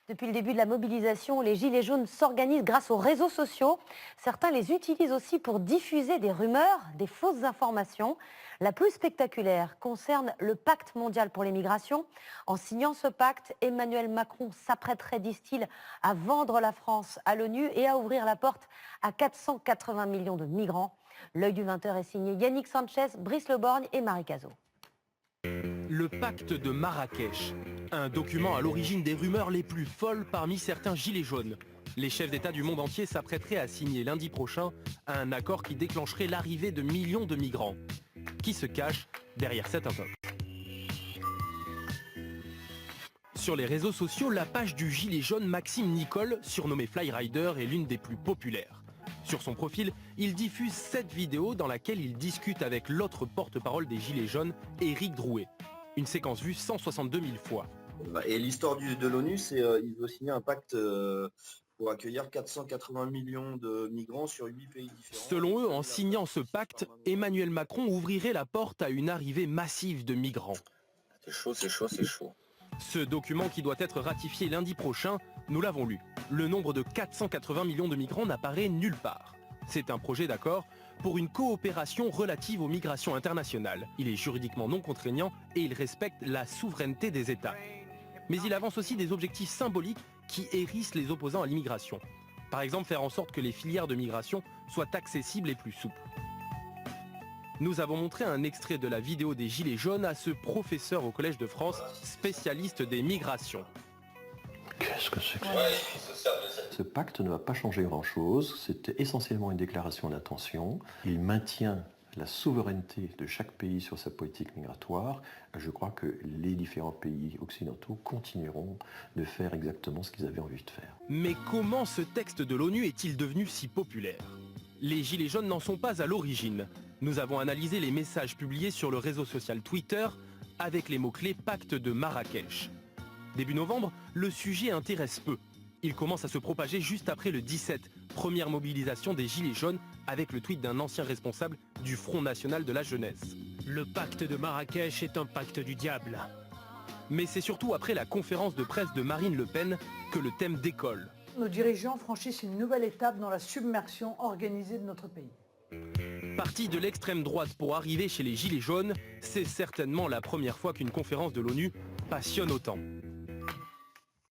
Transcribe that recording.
Depuis le début de la mobilisation, les Gilets jaunes s'organisent grâce aux réseaux sociaux. Certains les utilisent aussi pour diffuser des rumeurs, des fausses informations. La plus spectaculaire concerne le pacte mondial pour les migrations. En signant ce pacte, Emmanuel Macron s'apprêterait, disent-ils, à vendre la France à l'ONU et à ouvrir la porte à 480 millions de migrants. L'œil du 20h est signé Yannick Sanchez, Brice Leborgne et Marie Cazot. Le pacte de Marrakech, un document à l'origine des rumeurs les plus folles parmi certains gilets jaunes. Les chefs d'État du monde entier s'apprêteraient à signer lundi prochain un accord qui déclencherait l'arrivée de millions de migrants. Qui se cache derrière cet intox? Sur les réseaux sociaux, la page du gilet jaune Maxime Nicole, surnommé Flyrider, est l'une des plus populaires. Sur son profil, il diffuse cette vidéo dans laquelle il discute avec l'autre porte-parole des Gilets jaunes, Éric Drouet. Une séquence vue 162 000 fois. Et l'histoire de l'ONU, c'est qu'ils veulent signer un pacte pour accueillir 480 millions de migrants sur 8 pays différents. Selon eux, en signant ce pacte, Emmanuel Macron ouvrirait la porte à une arrivée massive de migrants. C'est chaud, c'est chaud, c'est chaud. Ce document qui doit être ratifié lundi prochain, nous l'avons lu. Le nombre de 480 millions de migrants n'apparaît nulle part. C'est un projet d'accord pour une coopération relative aux migrations internationales. Il est juridiquement non contraignant et il respecte la souveraineté des États. Mais il avance aussi des objectifs symboliques qui hérissent les opposants à l'immigration. Par exemple, faire en sorte que les filières de migration soient accessibles et plus souples. Nous avons montré un extrait de la vidéo des Gilets jaunes à ce professeur au Collège de France, spécialiste des migrations. Qu'est-ce que c'est que ça? Ce pacte ne va pas changer grand-chose. C'est essentiellement une déclaration d'intention. Il maintient la souveraineté de chaque pays sur sa politique migratoire. Je crois que les différents pays occidentaux continueront de faire exactement ce qu'ils avaient envie de faire. Mais comment ce texte de l'ONU est-il devenu si populaire? Les Gilets jaunes n'en sont pas à l'origine. Nous avons analysé les messages publiés sur le réseau social Twitter avec les mots-clés pacte de Marrakech. Début novembre, le sujet intéresse peu. Il commence à se propager juste après le 17, première mobilisation des Gilets jaunes avec le tweet d'un ancien responsable du Front National de la Jeunesse. Le pacte de Marrakech est un pacte du diable. Mais c'est surtout après la conférence de presse de Marine Le Pen que le thème décolle. Nos dirigeants franchissent une nouvelle étape dans la submersion organisée de notre pays. Parti de l'extrême droite pour arriver chez les Gilets jaunes, c'est certainement la première fois qu'une conférence de l'ONU passionne autant.